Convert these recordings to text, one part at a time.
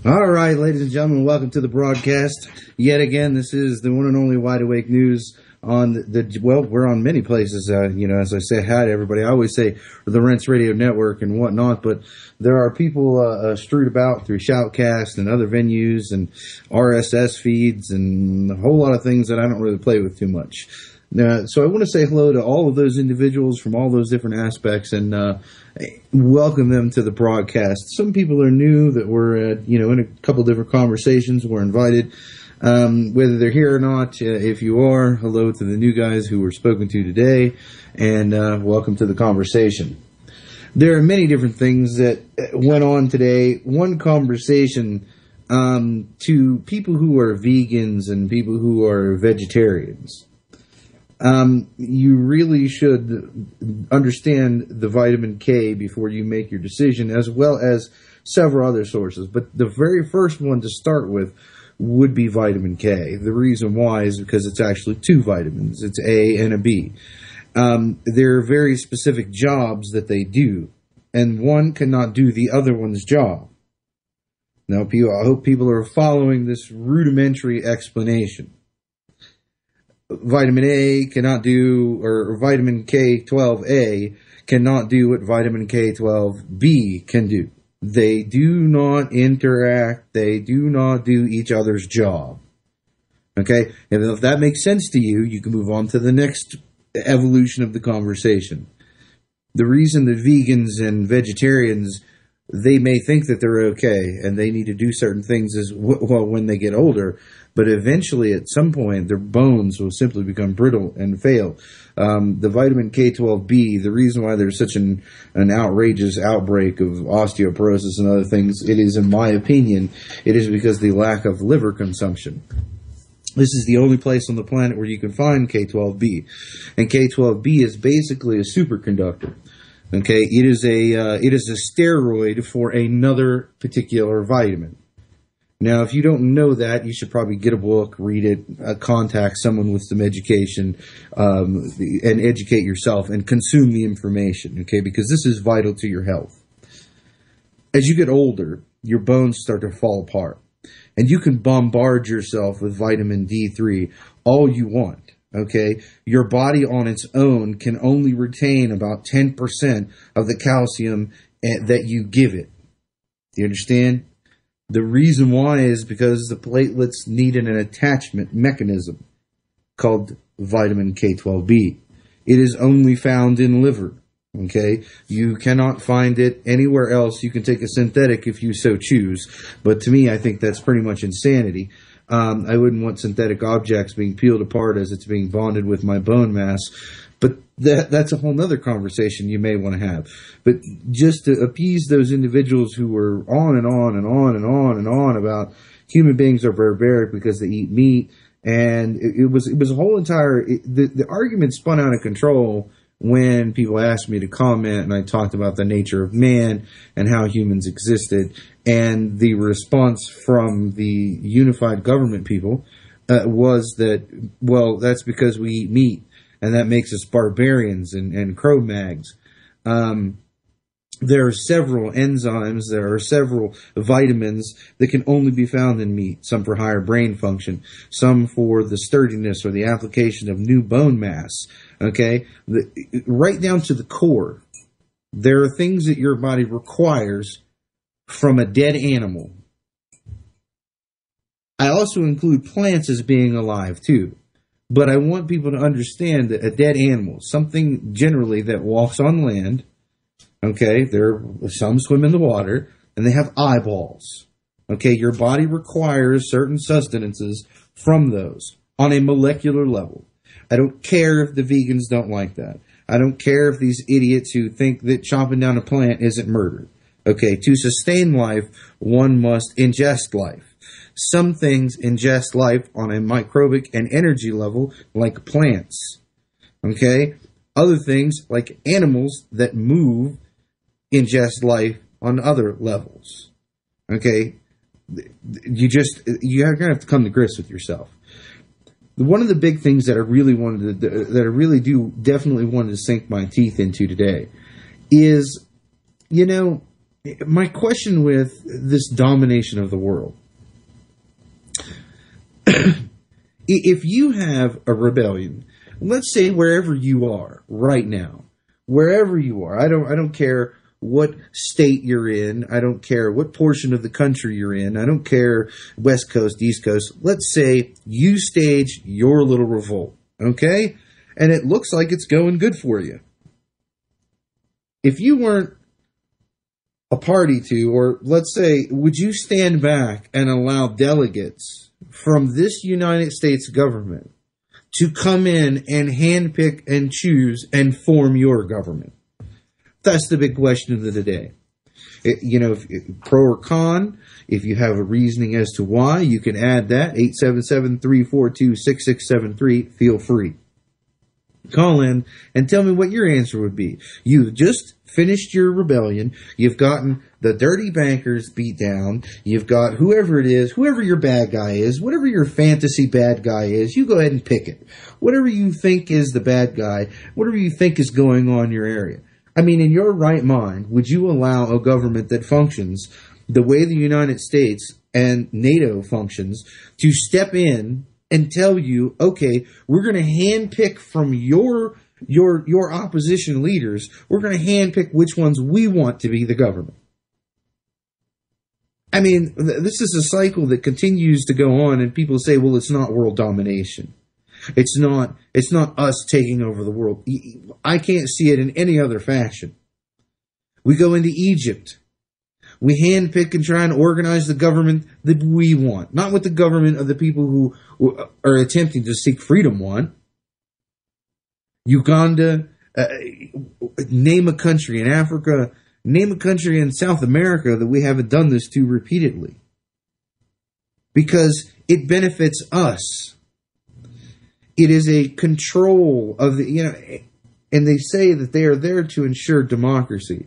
All right, ladies and gentlemen, welcome to the broadcast. Yet again, this is the one and only Wide Awake News on we're on many places, as I say hi to everybody. I always say the W.A.N.Radio network and whatnot, but there are people strewed about through Shoutcast and other venues and RSS feeds and a whole lot of things that I don't really play with too much. So I want to say hello to all of those individuals from all those different aspects and welcome them to the broadcast. Some people are new that were, in a couple different conversations, were invited. Whether they're here or not, if you are, hello to the new guys who were spoken to today, and welcome to the conversation. There are many different things that went on today. One conversation to people who are vegans and people who are vegetarians. You really should understand the vitamin K before you make your decision, as well as several other sources. But the very first one to start with would be vitamin K. The reason why is because it's actually two vitamins. It's A and a B. There are very specific jobs that they do, and one cannot do the other one's job. Now, I hope people are following this rudimentary explanation. Vitamin A cannot do, or vitamin K12A cannot do what vitamin K12B can do. They do not interact. They do not do each other's job. Okay? And if that makes sense to you, you can move on to the next evolution of the conversation. The reason that vegans and vegetarians, they may think that they're okay and they need to do certain things is when they get older, but eventually at some point their bones will simply become brittle and fail. The vitamin K12B, the reason why there's such an outrageous outbreak of osteoporosis and other things, it is, in my opinion, it is because of the lack of liver consumption. This is the only place on the planet where you can find K12B. And K12B is basically a superconductor. Okay, it is a steroid for another particular vitamin. Now, if you don't know that, you should probably get a book, read it, contact someone with some education, and educate yourself and consume the information, okay, because this is vital to your health. As you get older, your bones start to fall apart, and you can bombard yourself with vitamin D3 all you want. Okay, your body on its own can only retain about 10% of the calcium that you give it. Do you understand? The reason why is because the platelets need an attachment mechanism called vitamin K12B. It is only found in liver. Okay, you cannot find it anywhere else. You can take a synthetic if you so choose, but to me, I think that's pretty much insanity. I wouldn't want synthetic objects being peeled apart as it's being bonded with my bone mass. But that's a whole nother conversation you may want to have. But just to appease those individuals who were on and on and on and on and on about human beings are barbaric because they eat meat. And it was a whole entire, the argument spun out of control when people asked me to comment and I talked about the nature of man and how humans existed. And the response from the unified government people was that, well, that's because we eat meat and that makes us barbarians and Cro-Mags. There are several enzymes, there are several vitamins that can only be found in meat, some for higher brain function, some for the sturdiness or the application of new bone mass, okay? Right down to the core, there are things that your body requires from a dead animal. I also include plants as being alive too. But I want people to understand that a dead animal, something generally that walks on land, okay, some swim in the water, and they have eyeballs. Okay, your body requires certain sustenances from those on a molecular level. I don't care if the vegans don't like that. I don't care if these idiots who think that chopping down a plant isn't murder. Okay, to sustain life, one must ingest life. Some things ingest life on a microbic and energy level, like plants. Okay? Other things, like animals that move, ingest life on other levels. Okay? You're going to have to come to grips with yourself. One of the big things that I really definitely wanted to sink my teeth into today is, my question with this domination of the world, if you have a rebellion, let's say wherever you are right now, wherever you are, I don't care what state you're in, I don't care what portion of the country you're in, I don't care West Coast, East Coast, let's say you stage your little revolt, okay? And it looks like it's going good for you. If you weren't a party to, or let's say, would you stand back and allow delegates from this United States government to come in and handpick and choose and form your government? That's the big question of the day. If pro or con, if you have a reasoning as to why, you can add that. 877-342-6673. Feel free. Call in and tell me what your answer would be. You've just finished your rebellion. You've gotten the dirty bankers beat down. You've got whoever it is, whoever your bad guy is, whatever your fantasy bad guy is, you go ahead and pick it. Whatever you think is the bad guy, whatever you think is going on in your area. I mean, in your right mind, would you allow a government that functions the way the United States and NATO functions to step in and tell you, okay, we're going to handpick from your opposition leaders, we're going to handpick which ones we want to be the government? I mean, this is a cycle that continues to go on, and people say, well, it's not world domination. It's not us taking over the world. I can't see it in any other fashion. We go into Egypt. We handpick and try and organize the government that we want, not what the government of the people who are attempting to seek freedom want. Uganda, name a country in Africa, name a country in South America that we haven't done this to repeatedly. Because it benefits us. It is a control of the, and they say that they are there to ensure democracy.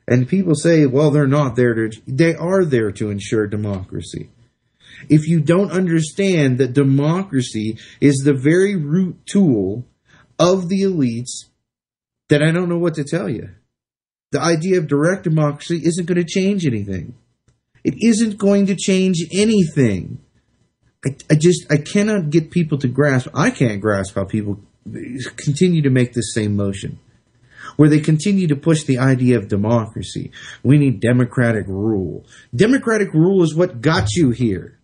And people say, well, they're not there they are there to ensure democracy. If you don't understand that democracy is the very root tool of the elites, then I don't know what to tell you. The idea of direct democracy isn't going to change anything. It isn't going to change anything. I cannot get people to grasp. I can't grasp how people continue to make this same motion, where they continue to push the idea of democracy. We need democratic rule. Democratic rule is what got you here.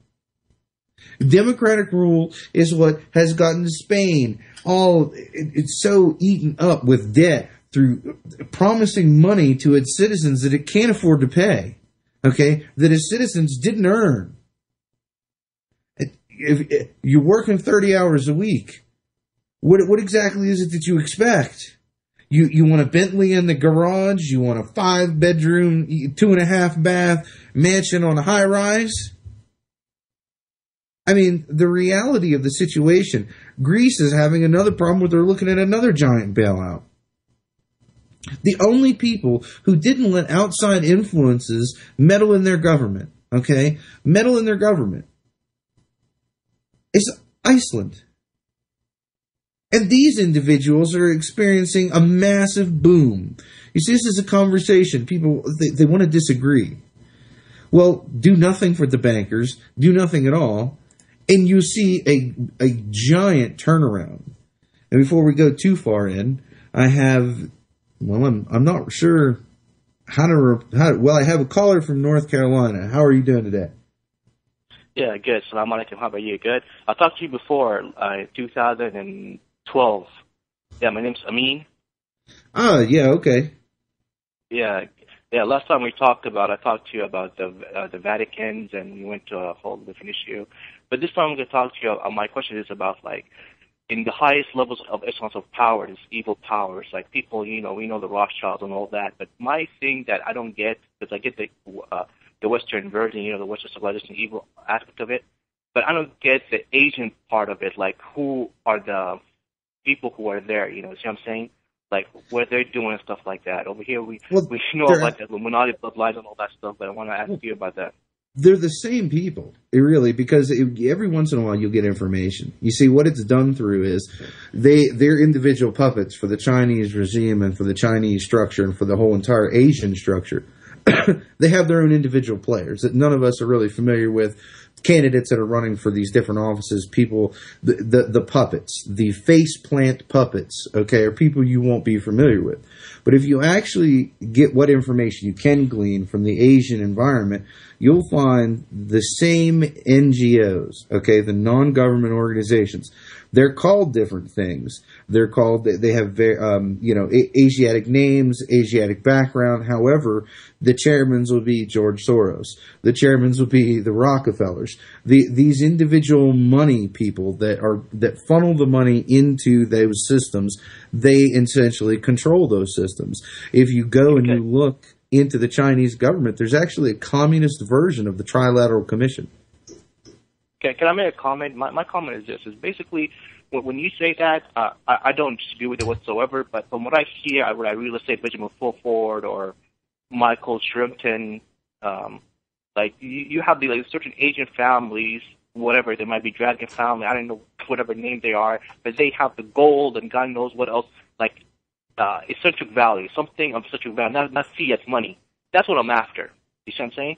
Democratic rule is what has gotten Spain it's so eaten up with debt through promising money to its citizens that it can't afford to pay. Okay? That its citizens didn't earn. If you're working 30 hours a week, what exactly is it that you expect? You want a Bentley in the garage? You want a 5-bedroom, 2.5 bath mansion on a high rise? I mean, the reality of the situation, Greece is having another problem where they're looking at another giant bailout. The only people who didn't let outside influences meddle in their government, meddle in their government, is Iceland. And these individuals are experiencing a massive boom. You see, this is a conversation. People, they want to disagree. Well, do nothing for the bankers. Do nothing at all. And you see a giant turnaround. And before we go too far in, I have, I'm not sure I have a caller from North Carolina. How are you doing today? Yeah, good. Salam alaikum. How about you? Good. I talked to you before, 2012. Yeah, my name's Amin. Oh, yeah, okay. Yeah. Last time I talked to you about the Vaticans, and we went to a whole different issue. But this time I'm going to talk to you. My question is about in the highest levels of echelons of power, this evil powers, like people, we know the Rothschilds and all that. But my thing that I don't get, because I get the Western version, the Western civilization evil aspect of it, but I don't get the Asian part of it, like who are the people who are there, see what I'm saying? Like what they're doing and stuff like that. Over here, we know about the Illuminati bloodlines and all that stuff, but I want to ask you about that. They're the same people, really, because every once in a while you'll get information. You see, what it's done through is they're individual puppets for the Chinese regime and for the Chinese structure and for the whole entire Asian structure. they have their own individual players that none of us are really familiar with. Candidates that are running for these different offices, people, the puppets, the face plant puppets, okay, are people you won't be familiar with. But if you actually get what information you can glean from the Asian environment, you'll find the same NGOs, okay, the non-government organizations. They're called different things. They're called, they have, Asiatic names, Asiatic background. However, the chairmans will be George Soros. The chairmans will be the Rockefellers. These individual money people that funnel the money into those systems, they essentially control those systems. If you go and you look into the Chinese government, there's actually a communist version of the Trilateral Commission. Okay, can I make a comment? My comment is this: is basically when you say that, I don't disagree with it whatsoever. But from what I hear, what I read, let's say Benjamin Fulford or Michael Shrimpton, like you have the certain Asian families, whatever they might be, Dragon family, I don't know whatever name they are, but they have the gold and God knows what else, like eccentric value, something of eccentric value, not fiat money. That's what I'm after. You see what I'm saying?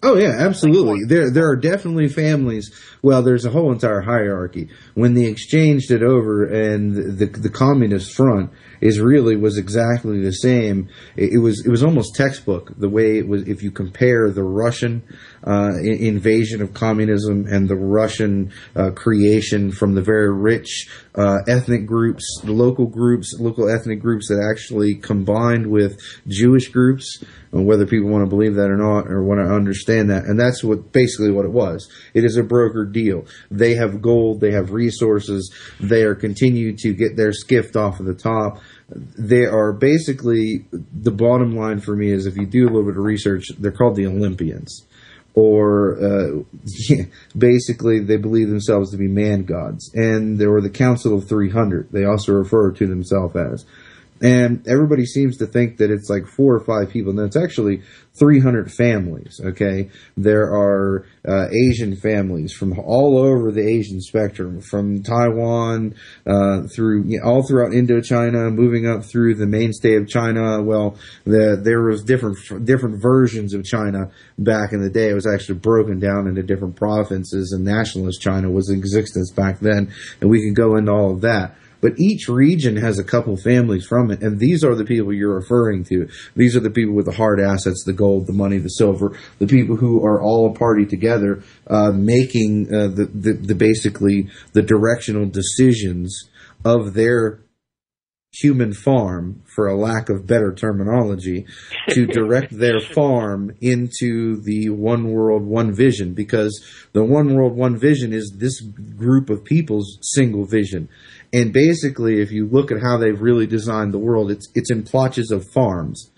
Oh yeah, absolutely. There are definitely families. Well, there's a whole entire hierarchy. When they exchanged it over, and the communist front was exactly the same. It was almost textbook the way it was. If you compare the Russian invasion of communism and the Russian creation from the very rich ethnic groups, the local ethnic groups that actually combined with Jewish groups, whether people want to believe that or not, or want to understand that. And that's basically what it was. It is a broker deal. They have gold, they have resources, they are continuing to get their skiffed off of the top. They are basically, the bottom line for me is, if you do a little bit of research, they're called the Olympians. Or basically they believe themselves to be man gods. And they were the Council of 300, they also refer to themselves as. And everybody seems to think that it's like 4 or 5 people. No, it's actually 300 families, okay? There are Asian families from all over the Asian spectrum, from Taiwan all throughout Indochina, moving up through the mainstay of China. Well, there was different versions of China back in the day. It was actually broken down into different provinces, and nationalist China was in existence back then, and we can go into all of that. But each region has a couple families from it, and these are the people you're referring to. These are the people with the hard assets, the gold, the money, the silver, the people who are all a party together, making basically the directional decisions of their human farm, for a lack of better terminology, to direct their farm into the one world, one vision, because the one world, one vision is this group of people's single vision. And basically, if you look at how they've really designed the world, it's in plotches of farms.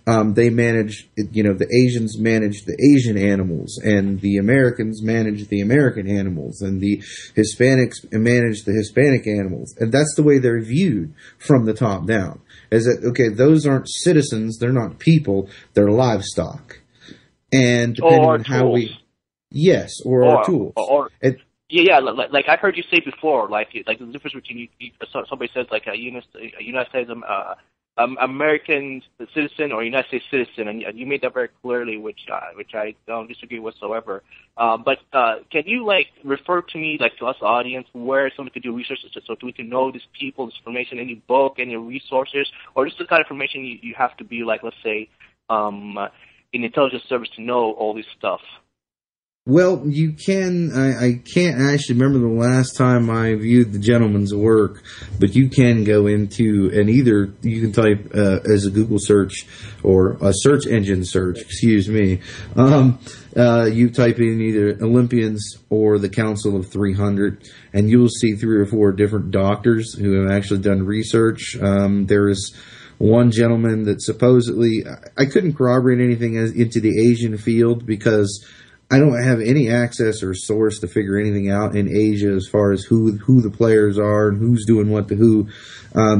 They manage, the Asians manage the Asian animals, and the Americans manage the American animals, and the Hispanics manage the Hispanic animals. And that's the way they're viewed from the top down. Is that, okay, those aren't citizens, they're not people, they're livestock. And depending on how our tools. Yeah, like I heard you say before, like the difference between somebody says like a United States American citizen or United States citizen, and you made that very clearly, which I don't disagree whatsoever. But can you refer to me, to us audience, where someone could do research so we can know these people, this information, any book, any resources, or just the kind of information you have to be let's say, in intelligence service to know all this stuff? Well, you can. I can't actually remember the last time I viewed the gentleman's work, but you can go into, and either you can type as a Google search or a search engine search, you type in either Olympians or the Council of 300, and you'll see 3 or 4 different doctors who have actually done research. There is one gentleman that supposedly, I couldn't corroborate anything into the Asian field because I don't have any access or source to figure anything out in Asia as far as who the players are and who's doing what to who.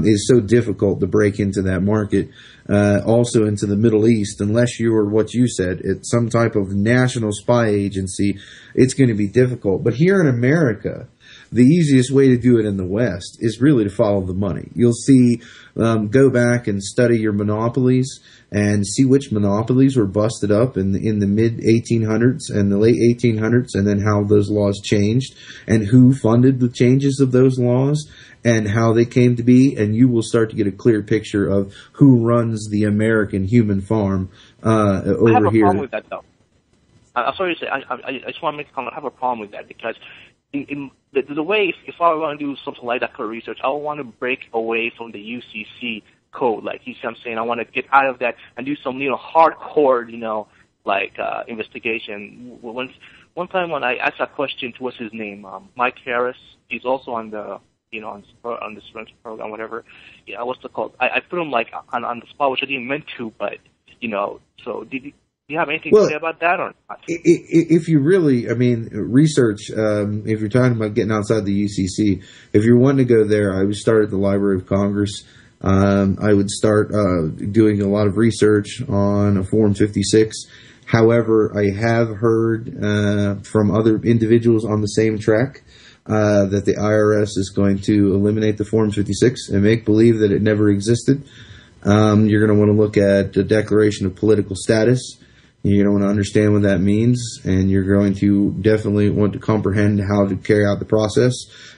Is so difficult to break into that market. Also into the Middle East, unless you are what you said, it's some type of national spy agency, it's going to be difficult. But here in America, the easiest way to do it in the West is really to follow the money. You'll see, go back and study your monopolies and see which monopolies were busted up in the mid 1800s and the late 1800s, and then how those laws changed and who funded the changes of those laws and how they came to be, and you will start to get a clear picture of who runs the American human farm over here. I have a problem with that, though. I'm sorry to say, I just want to make a comment. I have a problem with that because in the way, if I want to do something like that kind of research, I want to break away from the UCC code. Like, you see what I'm saying? I want to get out of that and do some, hardcore, investigation. One time when I asked a question to, what's his name, Mike Harris, he's also on the, on the French program, whatever. Yeah, what's it called? I put him, like, on the spot, which I didn't meant to, but, so do you have anything to say about that or not? If you really, research, if you're talking about getting outside the UCC, if you're wanting to go there, I would start at the Library of Congress. I would start doing a lot of research on a Form 56. However, I have heard from other individuals on the same track that the IRS is going to eliminate the Form 56 and make believe that it never existed. You're going to want to look at the Declaration of Political Status. You're going to want to understand what that means, and you're going to definitely want to comprehend how to carry out the process.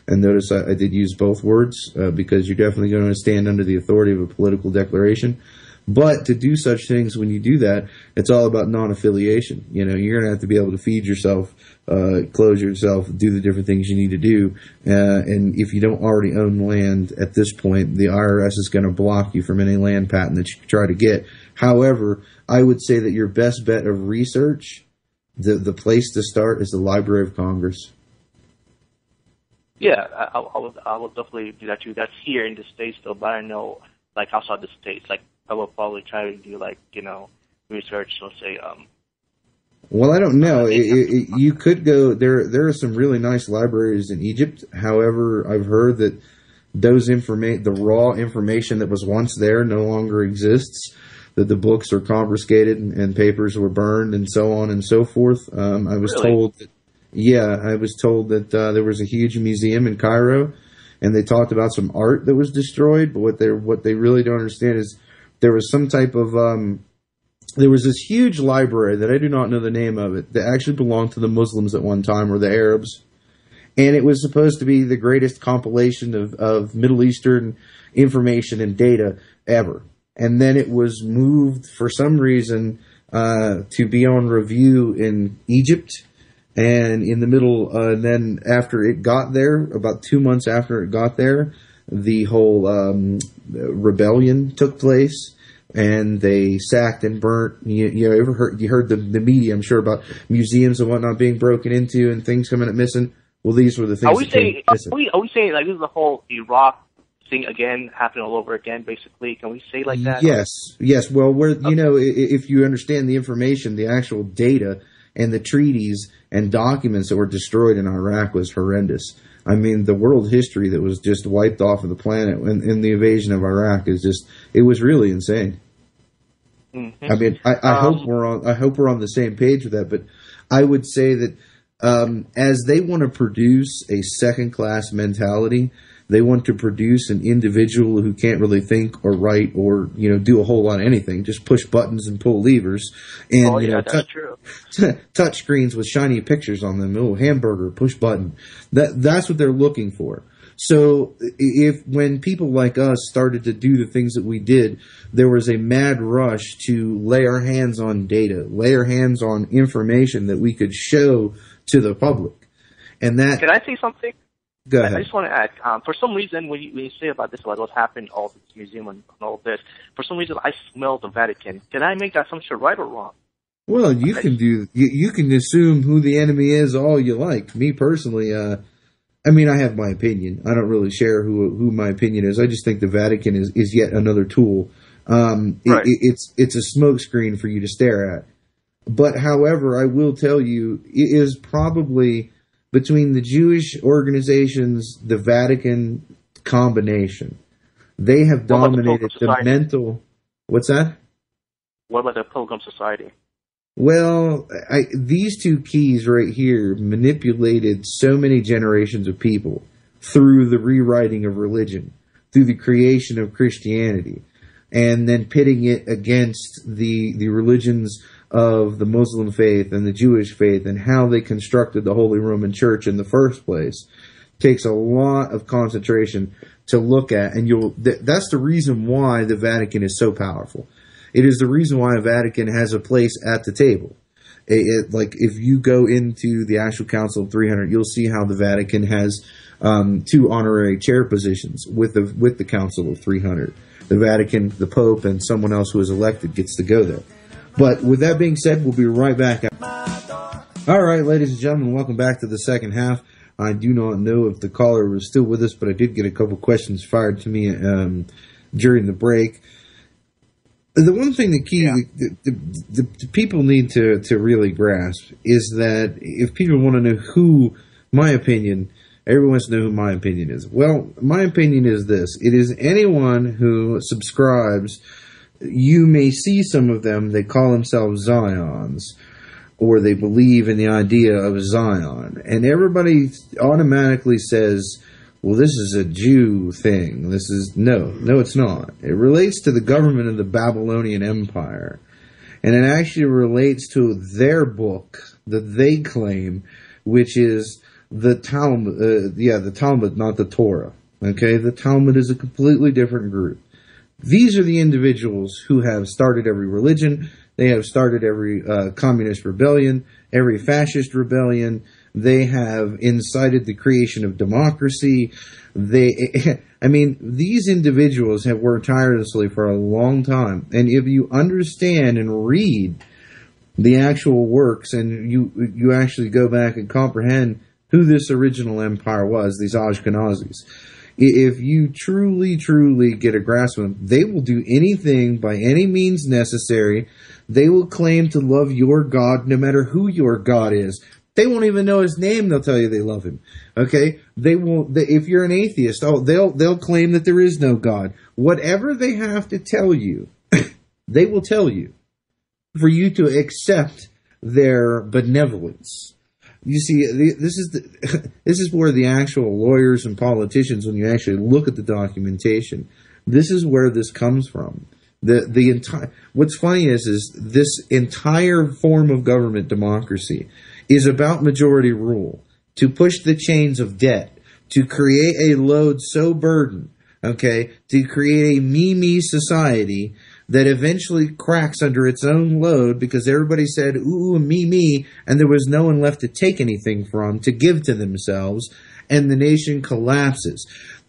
And notice I did use both words because you're definitely going to stand under the authority of a political declaration. But to do such things, when you do that, it's all about non-affiliation. You're going to have to be able to feed yourself, clothe yourself, do the different things you need to do. And if you don't already own land at this point, the IRS is going to block you from any land patent that you try to get. However, I would say that your best bet of research, the place to start is the Library of Congress. Yeah, I will definitely do that too. That's here in the States though, but I know, like, outside the States, like, I will probably try to do, like, research, let's say, well, I don't know. You could go there are some really nice libraries in Egypt. However, I've heard that the raw information that was once there no longer exists, that the books are confiscated and papers were burned and so on and so forth. I was told that there was a huge museum in Cairo, and they talked about some art that was destroyed, but what they really don't understand is there was some type of there was this huge library that I do not know the name of it that actually belonged to the Muslims at one time, or the Arabs, and it was supposed to be the greatest compilation of Middle Eastern information and data ever. And then it was moved for some reason to be on review in Egypt, and in the middle, then after it got there, about 2 months after it got there, the whole rebellion took place, and they sacked and burnt. You heard the media, I'm sure, about museums and whatnot being broken into and things coming up missing. Well, these were the things. Are we saying like this is the whole Iraq thing again, happening all over again? Basically, can we say like that? Yes. Well, if you understand the information, the actual data and the treaties and documents that were destroyed in Iraq was horrendous. The world history that was just wiped off of the planet in the invasion of Iraq it was really insane. Mm-hmm. I hope we're on the same page with that, but I would say that as they want to produce a second-class mentality, they want to produce an individual who can't really think or write or do a whole lot of anything, just push buttons and pull levers, and that's true. touch screens with shiny pictures on them. Oh, hamburger, push button. That's what they're looking for. So when people like us started to do the things that we did, there was a mad rush to lay our hands on data, lay our hands on information that we could show to the public. And that. Can I say something? Go ahead. I just want to add, for some reason, when you say about this, what happened, all this museum and all this, for some reason I smell the Vatican. Can I make that assumption right or wrong? Well, you can assume who the enemy is all you like. Me personally, I have my opinion. I don't really share who my opinion is. I just think the Vatican is yet another tool. Right. It's a smokescreen for you to stare at. But however, I will tell you, it is probably between the Jewish organizations, the Vatican combination, they have dominated the mental. What's that? What about the Pilgrim Society? Well, these two keys right here manipulated so many generations of people through the rewriting of religion, through the creation of Christianity, and then pitting it against the religions of the Muslim faith and the Jewish faith and how they constructed the Holy Roman Church in the first place. Takes a lot of concentration to look at, and that's the reason why the Vatican is so powerful. It is the reason why the Vatican has a place at the table. Like, if you go into the actual Council of 300, you'll see how the Vatican has two honorary chair positions with the Council of 300. The Vatican, the Pope, and someone else who is elected gets to go there. But with that being said, we'll be right back. All right, ladies and gentlemen, welcome back to the second half. I do not know if the caller was still with us, but I did get a couple questions fired to me during the break. The one thing the people need to really grasp is that if people want to know who my opinion, everyone wants to know who my opinion is. Well, my opinion is this. It is anyone who subscribes. You may see some of them, they call themselves Zions, or they believe in the idea of Zion. And everybody automatically says, well, this is a Jew thing. No, it's not. It relates to the government of the Babylonian Empire. And it actually relates to their book that they claim, which is the Talmud. The Talmud, not the Torah. Okay? The Talmud is a completely different group. These are the individuals who have started every religion. They have started every communist rebellion, every fascist rebellion. They have incited the creation of democracy. These individuals have worked tirelessly for a long time. And if you understand and read the actual works and you actually go back and comprehend who this original empire was, these Ashkenazis, if you truly, truly get a grasp of them, they will do anything by any means necessary. They will claim to love your God no matter who your God is. They won't even know his name. They'll tell you they love him. Okay? If you're an atheist, they'll claim that there is no God. Whatever they have to tell you, they will tell you for you to accept their benevolence. You see, this is where the actual lawyers and politicians, when you actually look at the documentation, this is where this comes from. The entire, what's funny is this entire form of government democracy is about majority rule, to push the chains of debt, to create a load so burdened, okay, to create a me society that eventually cracks under its own load because everybody said, ooh, me, and there was no one left to take anything from, to give to themselves, and the nation collapses,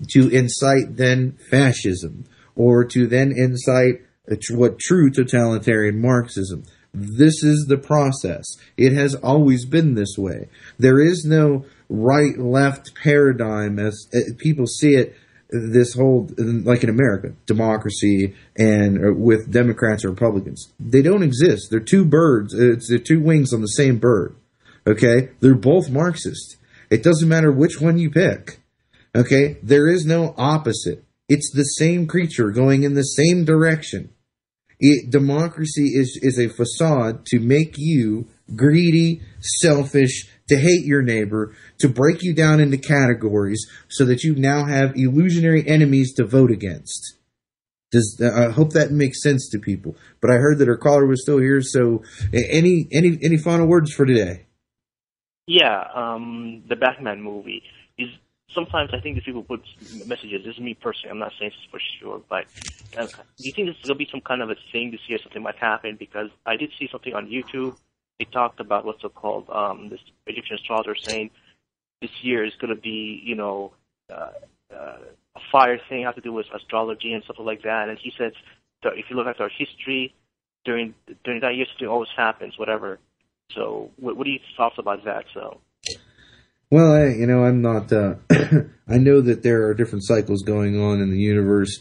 to incite then fascism, or to then incite what true totalitarian Marxism. This is the process. It has always been this way. There is no right-left paradigm as people see it. This whole, like in America, democracy and with Democrats or Republicans, they don't exist. They're two birds. They're two wings on the same bird. Okay? They're both Marxist. It doesn't matter which one you pick. Okay? There is no opposite. It's the same creature going in the same direction. Democracy is a facade to make you greedy, selfish, to hate your neighbor, to break you down into categories so that you now have illusionary enemies to vote against. I hope that makes sense to people. But I heard that our caller was still here, so any final words for today? Yeah, the Batman movie is. Sometimes I think these people put messages. This is me personally. I'm not saying this for sure, but do you think this is going to be some kind of a thing this year? Something might happen because I did see something on YouTube. They talked about what's so-called this Egyptian astrologer saying this year is going to be, a fire thing, have to do with astrology and stuff like that. And he said, so if you look at our history during that year, something always happens, whatever. So what are your thoughts about that? So. Well, I'm not, I know that there are different cycles going on in the universe.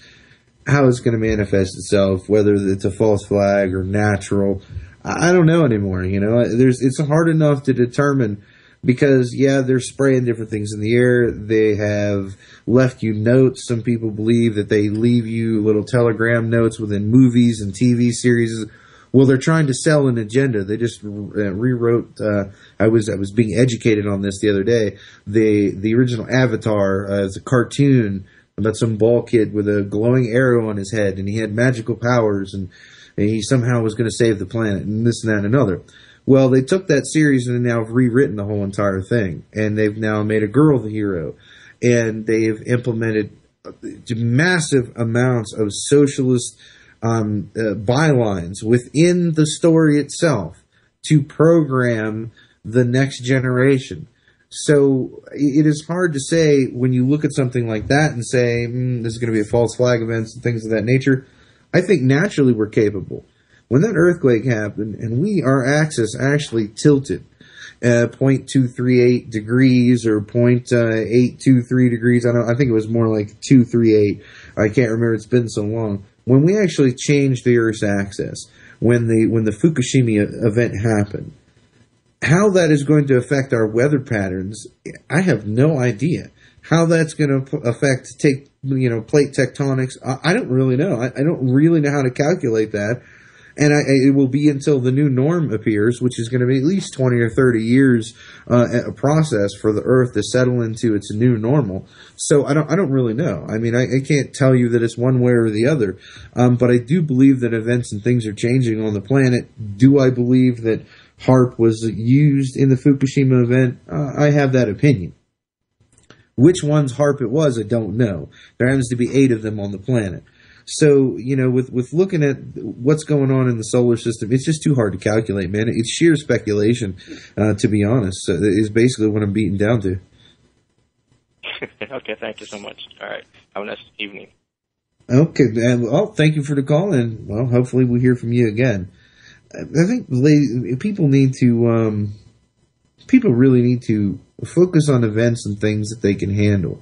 How it's going to manifest itself, whether it's a false flag or natural, I don't know anymore. It's hard enough to determine because, they're spraying different things in the air. They have left you notes. Some people believe that they leave you little telegram notes within movies and TV series. Well, they're trying to sell an agenda. They just rewrote. I was being educated on this the other day. The original Avatar is a cartoon about some bald kid with a glowing arrow on his head, and he had magical powers, and he somehow was going to save the planet, and this and that and another. Well, they took that series and now have rewritten the whole entire thing, and they've now made a girl the hero, and they've implemented massive amounts of socialist bylines within the story itself to program the next generation. So it is hard to say when you look at something like that and say, this is going to be a false flag events and things of that nature. I think naturally we're capable. When that earthquake happened and our axis actually tilted 0.238 degrees or 0.823 degrees. I think it was more like 238. I can't remember. It's been so long. When we actually changed the Earth's axis, when the Fukushima event happened, how that is going to affect our weather patterns, I have no idea. How that's going to affect plate tectonics, I don't really know. I don't really know how to calculate that. And it will be until the new norm appears, which is going to be at least 20 or 30 years a process for the Earth to settle into its new normal. So I don't really know. I mean, I can't tell you that it's one way or the other. But I do believe that events and things are changing on the planet. Do I believe that HAARP was used in the Fukushima event? I have that opinion. Which one's HAARP it was, I don't know. There happens to be 8 of them on the planet. So, with looking at what's going on in the solar system, it's just too hard to calculate, man. It's sheer speculation, to be honest, is basically what I'm beating down to. Okay, thank you so much. All right. Have a nice evening. Okay, well, thank you for the call, and, well, hopefully we'll hear from you again. I think people really need to focus on events and things that they can handle.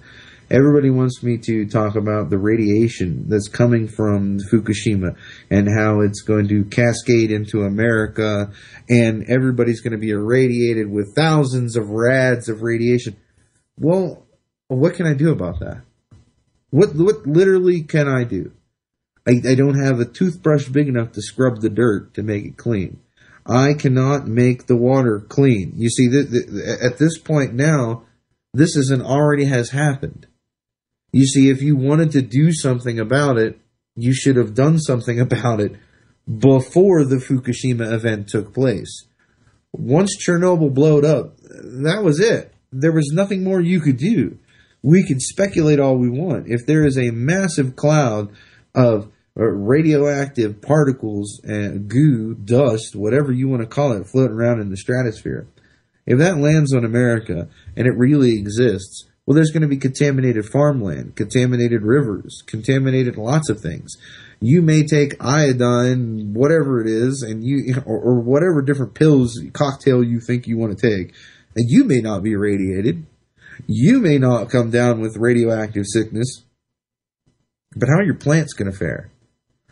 Everybody wants me to talk about the radiation that's coming from Fukushima and how it's going to cascade into America, and everybody's going to be irradiated with thousands of rads of radiation. Well, what can I do about that? What literally can I do? I don't have a toothbrush big enough to scrub the dirt to make it clean. I cannot make the water clean. You see, at this point now, this already has happened. You see, if you wanted to do something about it, you should have done something about it before the Fukushima event took place. Once Chernobyl blowed up, that was it. There was nothing more you could do. We can speculate all we want. If there is a massive cloud of radioactive particles and goo, dust, whatever you want to call it, floating around in the stratosphere, if that lands on America and it really exists, well, there's going to be contaminated farmland, contaminated rivers, contaminated lots of things. You may take iodine, whatever it is, and or whatever different pills, cocktail you think you want to take, and you may not be irradiated. You may not come down with radioactive sickness. But how are your plants going to fare?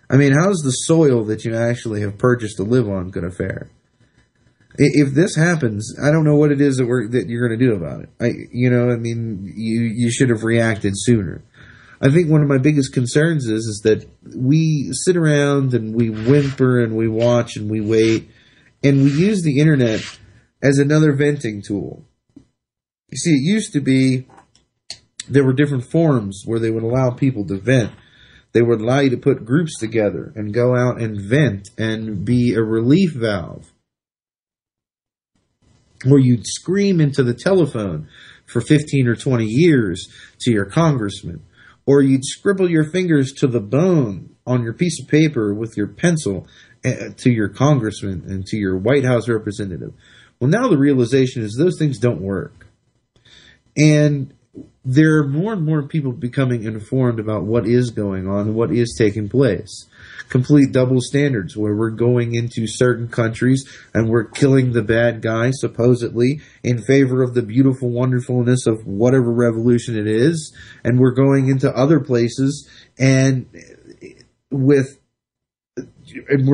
I mean, how's the soil that you actually have purchased to live on going to fare? If this happens, I don't know what it is that you're going to do about it. You should have reacted sooner. I think one of my biggest concerns is that we sit around and we whimper and we watch and we wait, and we use the internet as another venting tool. You see, it used to be there were different forums where they would allow people to vent. They would allow you to put groups together and go out and vent and be a relief valve. Or you'd scream into the telephone for 15 or 20 years to your congressman. Or you'd scribble your fingers to the bone on your piece of paper with your pencil to your congressman and to your White House representative. Well, now the realization is those things don't work. And there are more and more people becoming informed about what is going on and what is taking place. Complete double standards where we're going into certain countries and we're killing the bad guy, supposedly, in favor of the beautiful wonderfulness of whatever revolution it is. And we're going into other places and we're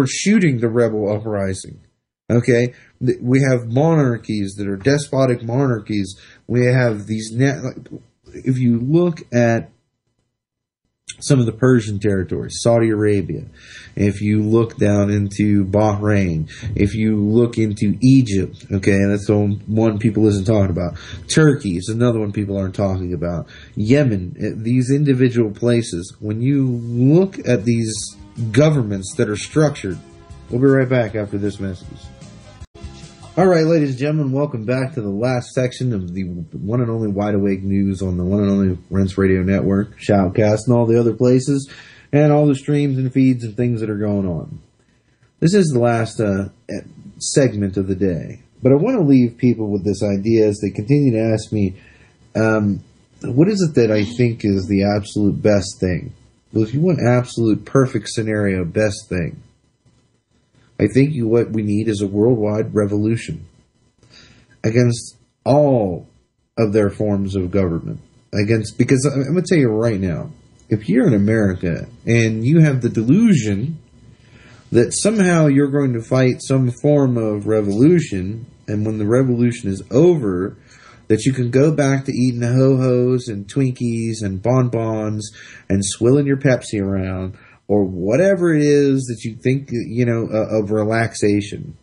shooting the rebel uprising. Okay? We have monarchies that are despotic monarchies. We have these... If you look at some of the Persian territories, Saudi Arabia, if you look down into Bahrain, if you look into Egypt, okay, that's the one people isn't talking about. Turkey is another one people aren't talking about. Yemen, these individual places, when you look at these governments that are structured, we'll be right back after this message. All right, ladies and gentlemen, welcome back to the last section of the one and only Wide Awake News on the one and only W.A.N.Radio network, Shoutcast, and all the other places, and all the streams and feeds and things that are going on. This is the last segment of the day, but I want to leave people with this idea as they continue to ask me, what is it that I think is the absolute best thing? Well, if you want absolute perfect scenario, best thing, I think what we need is a worldwide revolution against all of their forms of government. Because I'm going to tell you right now, if you're in America and you have the delusion that somehow you're going to fight some form of revolution, and when the revolution is over, that you can go back to eating ho-hos and Twinkies and bonbons and swilling your Pepsi around, or whatever it is that you think, of relaxation.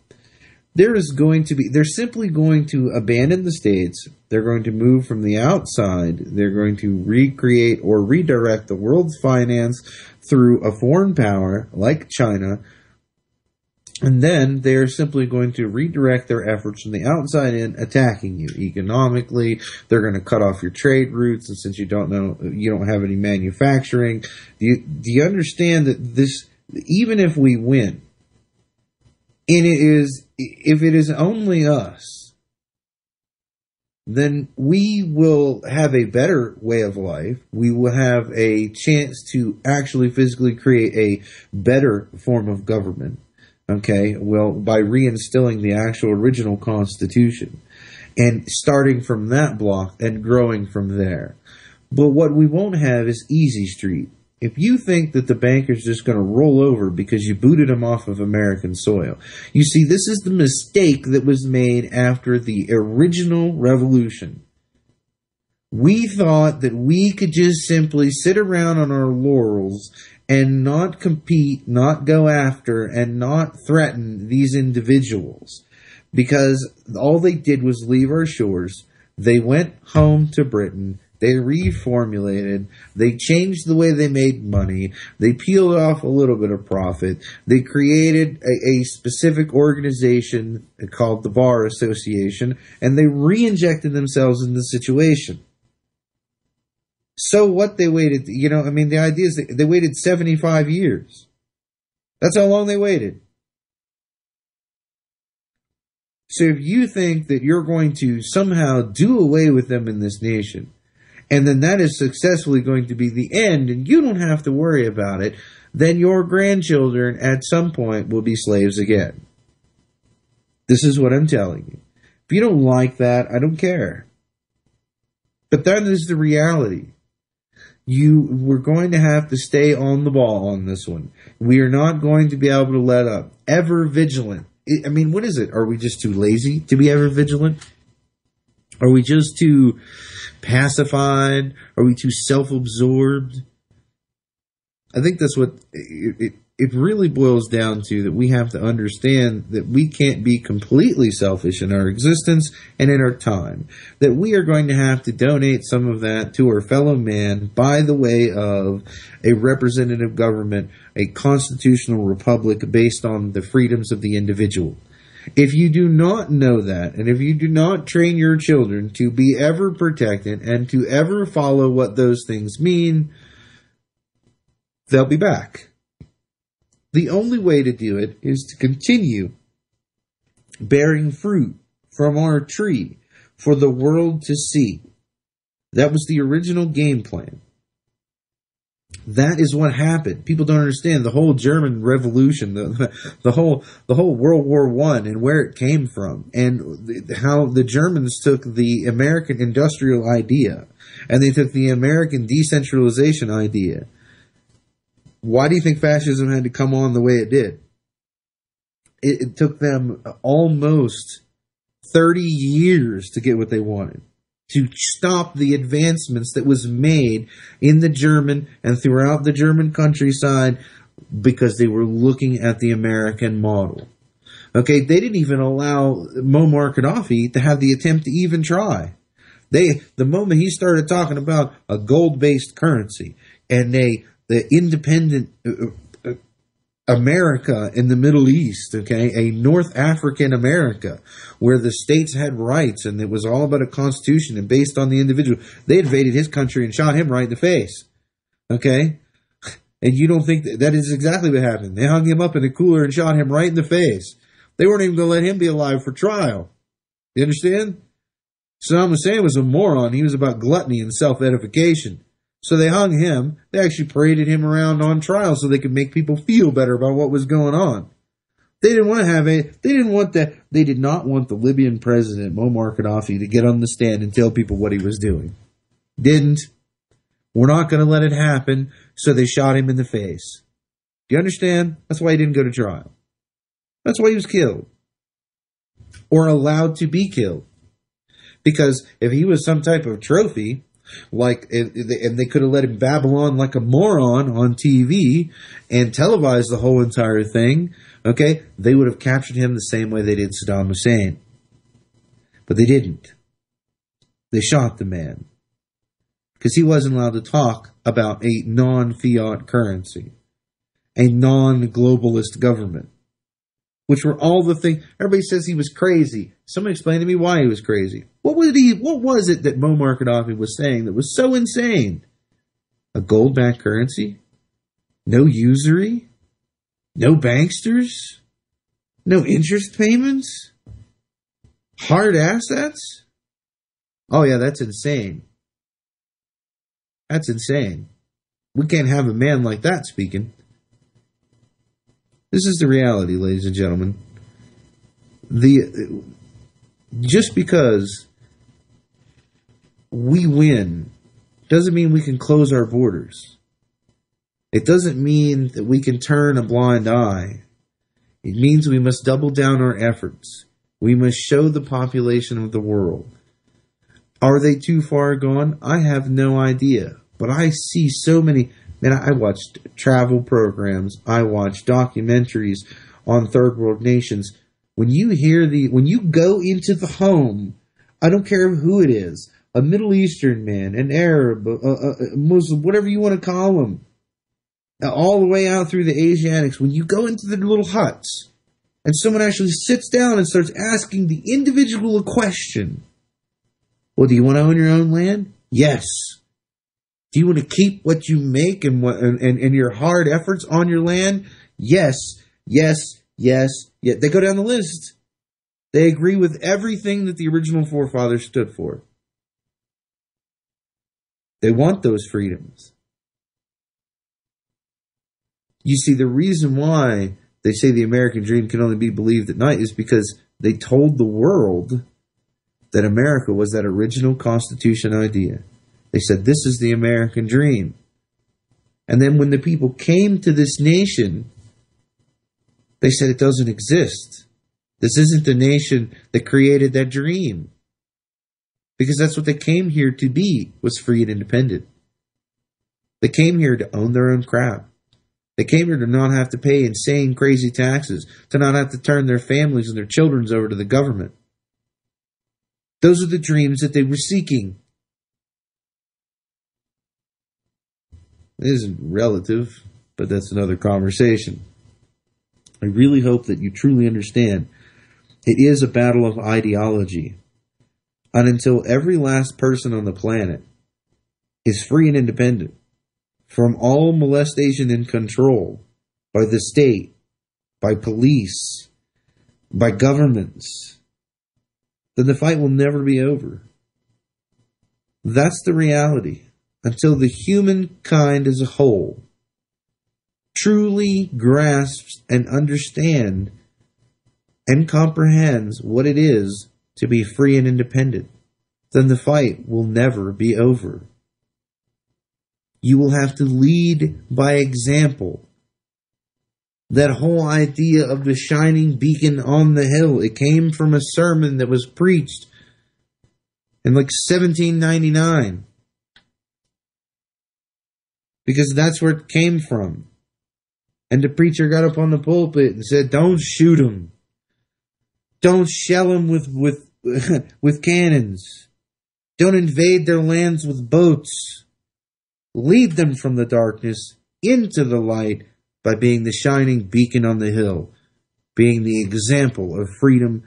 They're simply going to abandon the states. They're going to move from the outside. They're going to recreate or redirect the world's finance through a foreign power like China. And then they're simply going to redirect their efforts from the outside in, attacking you economically. They're going to cut off your trade routes, and since you don't have any manufacturing. Do you understand that this, even if we win, and if it is only us, then we will have a better way of life. We will have a chance to actually physically create a better form of government. Okay, well, by reinstilling the actual original Constitution and starting from that block and growing from there. But what we won't have is easy street. If you think that the banker's just going to roll over because you booted him off of American soil, you see, this is the mistake that was made after the original revolution. We thought that we could just simply sit around on our laurels and not compete, not go after, and not threaten these individuals. Because all they did was leave our shores. They went home to Britain. They reformulated. They changed the way they made money. They peeled off a little bit of profit. They created a specific organization called the Bar Association, and they re-injected themselves in the situation. So what they waited, the idea is they waited 75 years. That's how long they waited. So if you think that you're going to somehow do away with them in this nation, and then that is successfully going to be the end, and you don't have to worry about it, then your grandchildren at some point will be slaves again. This is what I'm telling you. If you don't like that, I don't care. But that is the reality. We're going to have to stay on the ball on this one. We are not going to be able to let up. Ever vigilant. What is it? Are we just too lazy to be ever vigilant? Are we just too pacified? Are we too self-absorbed? I think that's what it really boils down to, that we have to understand that we can't be completely selfish in our existence and in our time. That we are going to have to donate some of that to our fellow man by the way of a representative government, a constitutional republic based on the freedoms of the individual. If you do not know that, and if you do not train your children to be ever protected and to ever follow what those things mean, they'll be back. The only way to do it is to continue bearing fruit from our tree for the world to see. That was the original game plan. That is what happened. People don't understand the whole German Revolution, the whole World War I, and where it came from, and how the Germans took the American industrial idea and they took the American decentralization idea. Why do you think fascism had to come on the way it did? It took them almost 30 years to get what they wanted. to stop the advancements that was made in the German and throughout the German countryside because they were looking at the American model. Okay, they didn't even allow Muammar Gaddafi to have the attempt to even try. The moment he started talking about a gold-based currency and the independent America in the Middle East, okay, a North African America where the states had rights and it was all about a constitution and based on the individual, they invaded his country and shot him right in the face, okay? And you don't think that is exactly what happened. They hung him up in a cooler and shot him right in the face. They weren't even going to let him be alive for trial. You understand? Saddam Hussein was a moron. He was about gluttony and self-edification. So they hung him. They actually paraded him around on trial so they could make people feel better about what was going on. They didn't want to have they did not want the Libyan president, Muammar Gaddafi, to get on the stand and tell people what he was doing. Didn't. We're not going to let it happen, so they shot him in the face. Do you understand? That's why he didn't go to trial. That's why he was killed. Or allowed to be killed. Because if he was some type of trophy, and they could have let him babble on like a moron on TV and televised the whole entire thing, okay, they would have captured him the same way they did Saddam Hussein. But they didn't. They shot the man. Because he wasn't allowed to talk about a non-fiat currency, a non-globalist government, which were all the things. Everybody says he was crazy. Someone explain to me why he was crazy. What was it that Muammar Gaddafi was saying that was so insane? A gold-backed currency? No usury? No banksters? No interest payments? Hard assets? Oh yeah, that's insane. That's insane. We can't have a man like that speaking. This is the reality, ladies and gentlemen. Just because we win doesn't mean we can close our borders. It doesn't mean that we can turn a blind eye. It means we must double down our efforts. We must show the population of the world. Are they too far gone? I have no idea. But I see so many. Man, I watched travel programs. I watch documentaries on third world nations. When you go into the home, I don't care who it is, a Middle Eastern man, an Arab, a Muslim, whatever you want to call them, all the way out through the Asiatics, when you go into the little huts and someone actually sits down and starts asking the individual a question. Well, do you want to own your own land? Yes. Do you want to keep what you make and your hard efforts on your land? Yes, yes, yes, yes. They go down the list. They agree with everything that the original forefathers stood for. They want those freedoms. You see, the reason why they say the American dream can only be believed at night is because they told the world that America was that original Constitution idea. They said, this is the American dream. And then when the people came to this nation, they said it doesn't exist. This isn't the nation that created that dream. Because that's what they came here to be, was free and independent. They came here to own their own crap. They came here to not have to pay insane, crazy taxes, to not have to turn their families and their children over to the government. Those are the dreams that they were seeking. It isn't relative, but that's another conversation. I really hope that you truly understand it is a battle of ideology. And until every last person on the planet is free and independent from all molestation and control by the state, by police, by governments, then the fight will never be over. That's the reality. Until the humankind as a whole truly grasps and understands and comprehends what it is to be free and independent, then the fight will never be over. You will have to lead by example. That whole idea of the shining beacon on the hill, it came from a sermon that was preached in like 1799. Because that's where it came from. And the preacher got up on the pulpit and said, don't shoot them. Don't shell them with cannons. Don't invade their lands with boats. Lead them from the darkness into the light by being the shining beacon on the hill, being the example of freedom,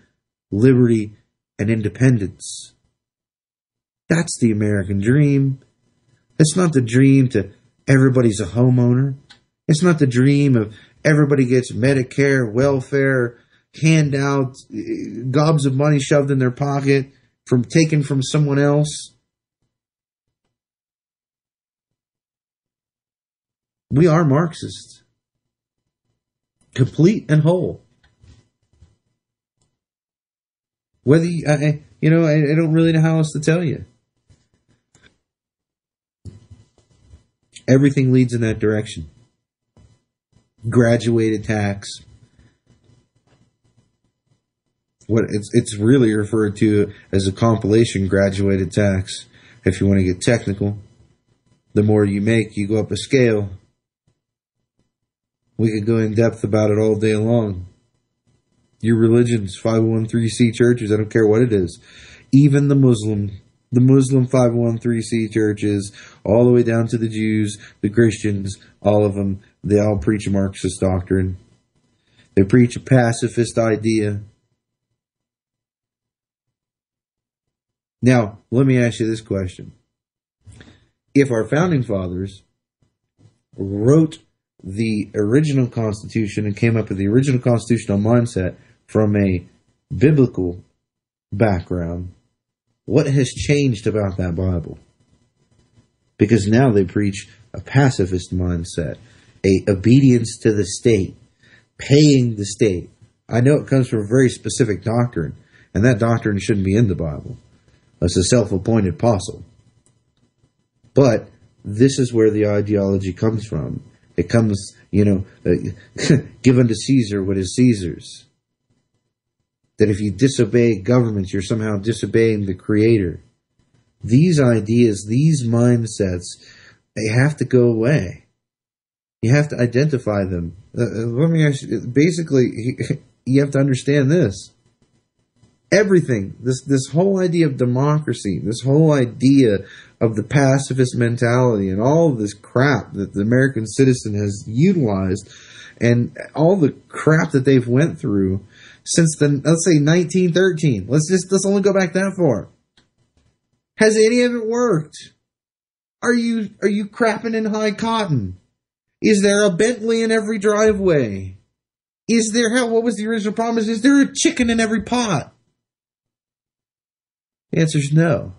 liberty, and independence. That's the American dream. It's not the dream to everybody's a homeowner. It's not the dream of everybody gets Medicare, welfare, handouts, gobs of money shoved in their pocket from taken from someone else. We are Marxists. Complete and whole. Whether I don't really know how else to tell you. Everything leads in that direction. Graduated tax. What it's really referred to as a compilation graduated tax. If you want to get technical, the more you make, you go up a scale. We could go in depth about it all day long. Your religions, 501(c)(3) churches, I don't care what it is. Even the Muslim 501(c)(3) churches, all the way down to the Jews, the Christians, all of them, they all preach a Marxist doctrine. They preach a pacifist idea. Now, let me ask you this question. If our founding fathers wrote the original Constitution and came up with the original constitutional mindset from a biblical background, what has changed about that Bible? Because now they preach a pacifist mindset, a obedience to the state, paying the state. I know it comes from a very specific doctrine, and that doctrine shouldn't be in the Bible. It's a self-appointed apostle. But this is where the ideology comes from. It comes, give unto Caesar what is Caesar's. That if you disobey governments, you're somehow disobeying the Creator. These ideas, these mindsets, they have to go away. You have to identify them. Let me ask you, basically, you have to understand this. Everything, this whole idea of democracy, this whole idea of the pacifist mentality and all of this crap that the American citizen has utilized and all the crap that they've went through since let's say 1913. Let's only go back that far. Has any of it worked? Are you crapping in high cotton? Is there a Bentley in every driveway? What was the original promise? Is there a chicken in every pot? The answer is no.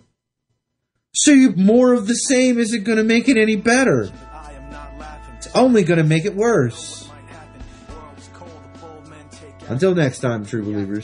So more of the same isn't going to make it any better. It's only going to make it worse. Until next time, true believers.